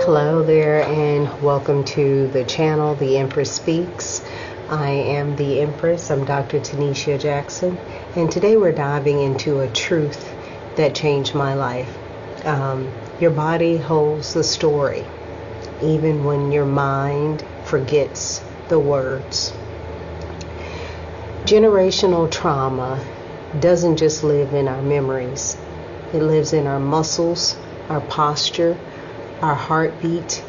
Hello there, and welcome to the channel, the Empress Speaks. I am the Empress. I'm Dr. Tanisha Jackson, and today we're diving into a truth that changed my life. Your body holds the story, even when your mind forgets the words. Generational trauma doesn't just live in our memories. It lives in our muscles, our posture, our heartbeat,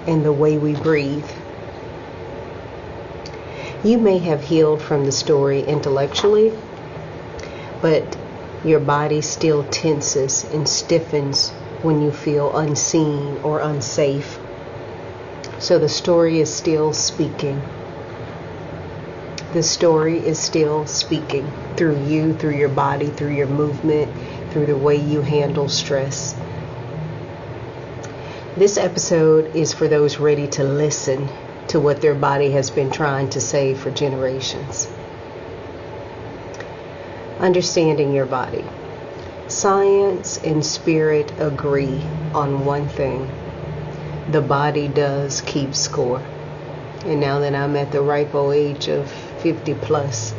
and the way we breathe. You may have healed from the story intellectually, but your body still tenses and stiffens when you feel unseen or unsafe. So the story is still speaking. The story is still speaking through you, through your body, through your movement, through the way you handle stress. This episode is for those ready to listen to what their body has been trying to say for generations. Understanding your body. Science and spirit agree on one thing. The body does keep score. And now that I'm at the ripe old age of 50 plus,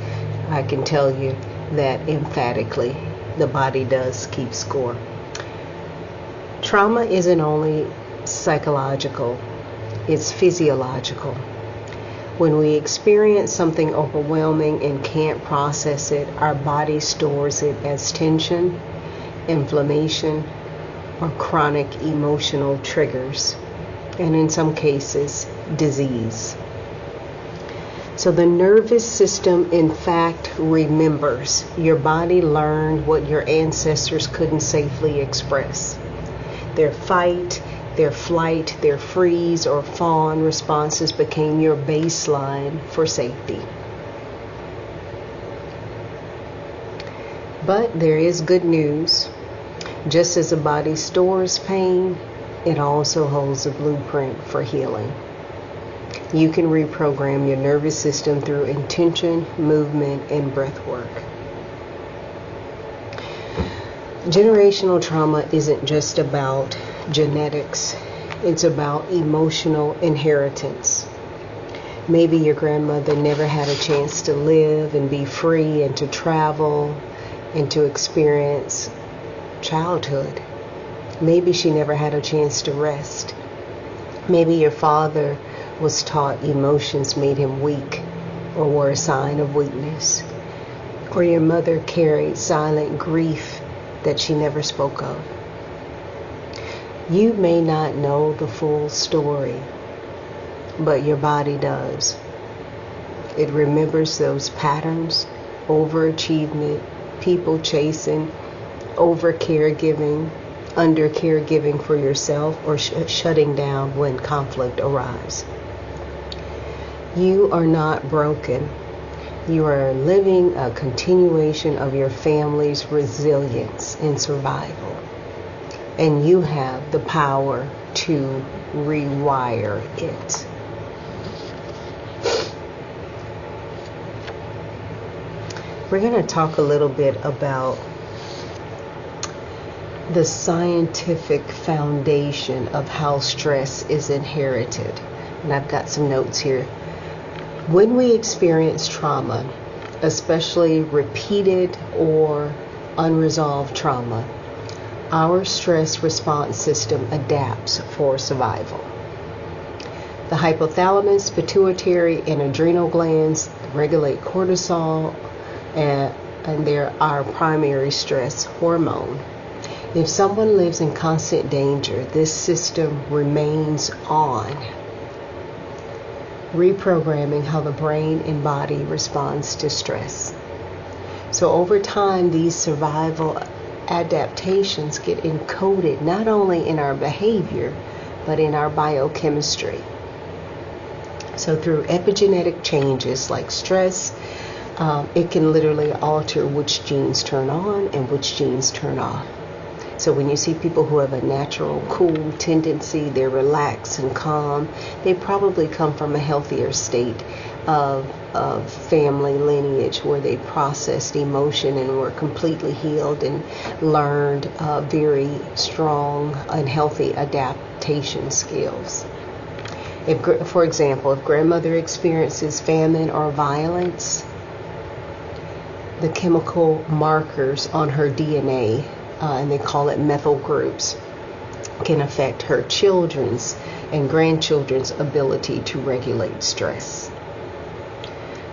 I can tell you that emphatically, the body does keep score. Trauma isn't only psychological, it's physiological. When we experience something overwhelming and can't process it, our body stores it as tension, inflammation, or chronic emotional triggers, and in some cases, disease. So the nervous system, in fact, remembers. Your body learned what your ancestors couldn't safely express. Their fight, their flight, their freeze or fawn responses became your baseline for safety. But there is good news. Just as the body stores pain, it also holds a blueprint for healing. You can reprogram your nervous system through intention, movement, and breath work. Generational trauma isn't just about genetics. It's about emotional inheritance. Maybe your grandmother never had a chance to live and be free and to travel and to experience childhood. Maybe she never had a chance to rest. Maybe your father was taught emotions made him weak or were a sign of weakness. Or your mother carried silent grief that she never spoke of. You may not know the full story, but your body does. It remembers those patterns: overachievement, people chasing, over caregiving, under caregiving for yourself, or shutting down when conflict arrives. You are not broken. You are living a continuation of your family's resilience and survival. And you have the power to rewire it. We're going to talk a little bit about the scientific foundation of how stress is inherited. And I've got some notes here. When we experience trauma, especially repeated or unresolved trauma, our stress response system adapts for survival. The hypothalamus, pituitary, and adrenal glands regulate cortisol, and they're our primary stress hormone. If someone lives in constant danger, this system remains on, reprogramming how the brain and body responds to stress. So over time, these survival adaptations get encoded not only in our behavior, but in our biochemistry. So through epigenetic changes like stress, it can literally alter which genes turn on and which genes turn off. So when you see people who have a natural cool tendency, they're relaxed and calm, they probably come from a healthier state. of family lineage where they processed emotion and were completely healed and learned very strong and healthy adaptation skills. If, for example, if grandmother experiences famine or violence, the chemical markers on her DNA, and they call it methyl groups, can affect her children's and grandchildren's ability to regulate stress.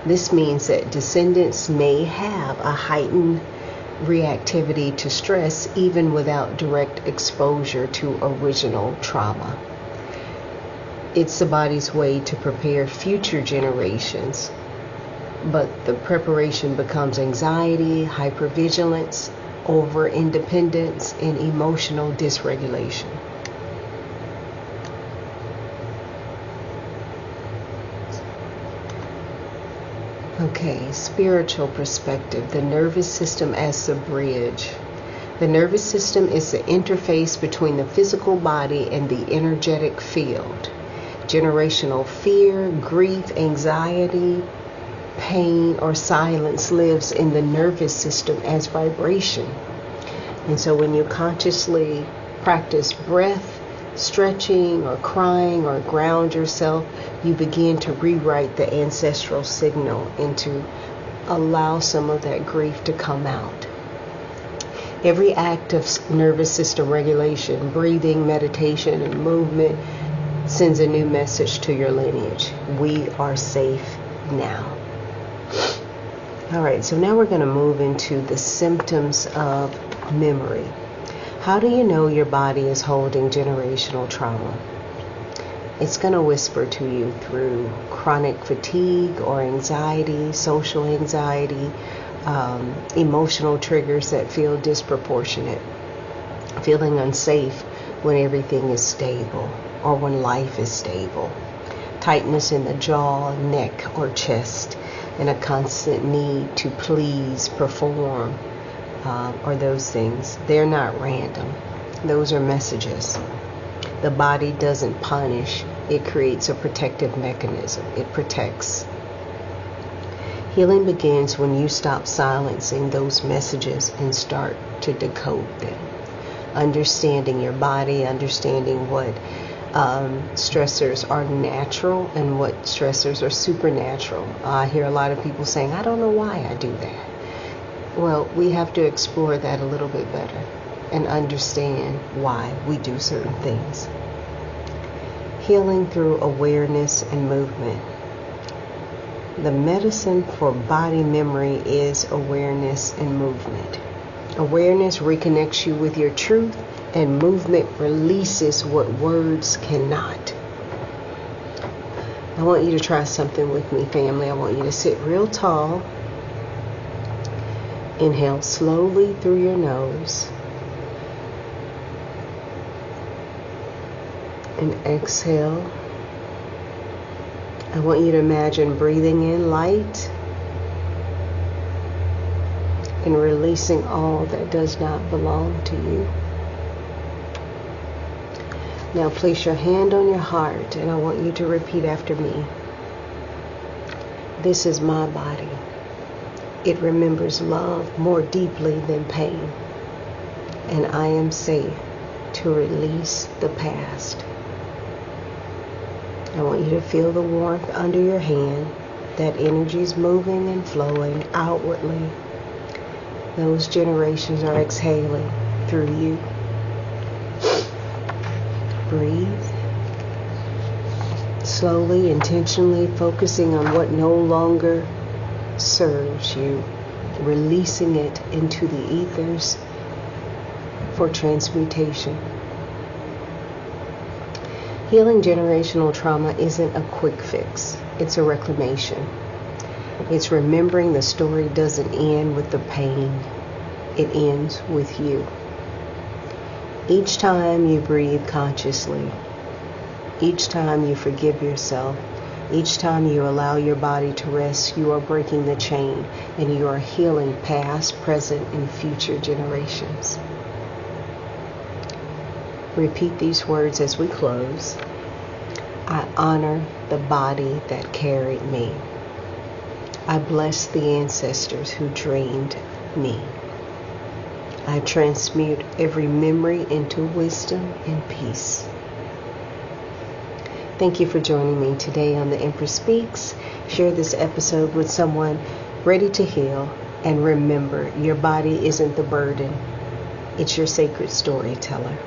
This means that descendants may have a heightened reactivity to stress even without direct exposure to original trauma. It's the body's way to prepare future generations, but the preparation becomes anxiety, hypervigilance, over-independence, and emotional dysregulation. Okay, spiritual perspective, the nervous system as the bridge. The nervous system is the interface between the physical body and the energetic field. Generational fear, grief, anxiety, pain, or silence lives in the nervous system as vibration. And so when you consciously practice breath, stretching, or crying, or ground yourself, you begin to rewrite the ancestral signal and to allow some of that grief to come out. Every act of nervous system regulation, breathing, meditation, and movement sends a new message to your lineage. We are safe now. All right, so now we're going to move into the symptoms of memory. How do you know your body is holding generational trauma? It's going to whisper to you through chronic fatigue or anxiety, social anxiety, emotional triggers that feel disproportionate, feeling unsafe when everything is stable or when life is stable, tightness in the jaw, neck, or chest, and a constant need to please, perform, or those things. They're not random. Those are messages. The body doesn't punish. It creates a protective mechanism. It protects. Healing begins when you stop silencing those messages and start to decode them. Understanding your body, understanding what stressors are natural and what stressors are supernatural. I hear a lot of people saying, I don't know why I do that. Well, we have to explore that a little bit better and understand why we do certain things. Healing through awareness and movement. The medicine for body memory is awareness and movement. Awareness reconnects you with your truth, and movement releases what words cannot. I want you to try something with me, family. I want you to sit real tall. Inhale slowly through your nose. And exhale. I want you to imagine breathing in light and releasing all that does not belong to you. Now place your hand on your heart and I want you to repeat after me. This is my body. It remembers love more deeply than pain. And I am safe to release the past. I want you to feel the warmth under your hand. That energy is moving and flowing outwardly. Those generations are exhaling through you. Breathe. Slowly, intentionally focusing on what no longer serves you. Releasing it into the ethers for transmutation. Healing generational trauma isn't a quick fix. It's a reclamation. It's remembering the story doesn't end with the pain. It ends with you. Each time you breathe consciously, each time you forgive yourself, each time you allow your body to rest, you are breaking the chain and you are healing past, present, and future generations. Repeat these words as we close. I honor the body that carried me. I bless the ancestors who dreamed me. I transmute every memory into wisdom and peace. Thank you for joining me today on the Empress Speaks. Share this episode with someone ready to heal. And remember, your body isn't the burden. It's your sacred storyteller.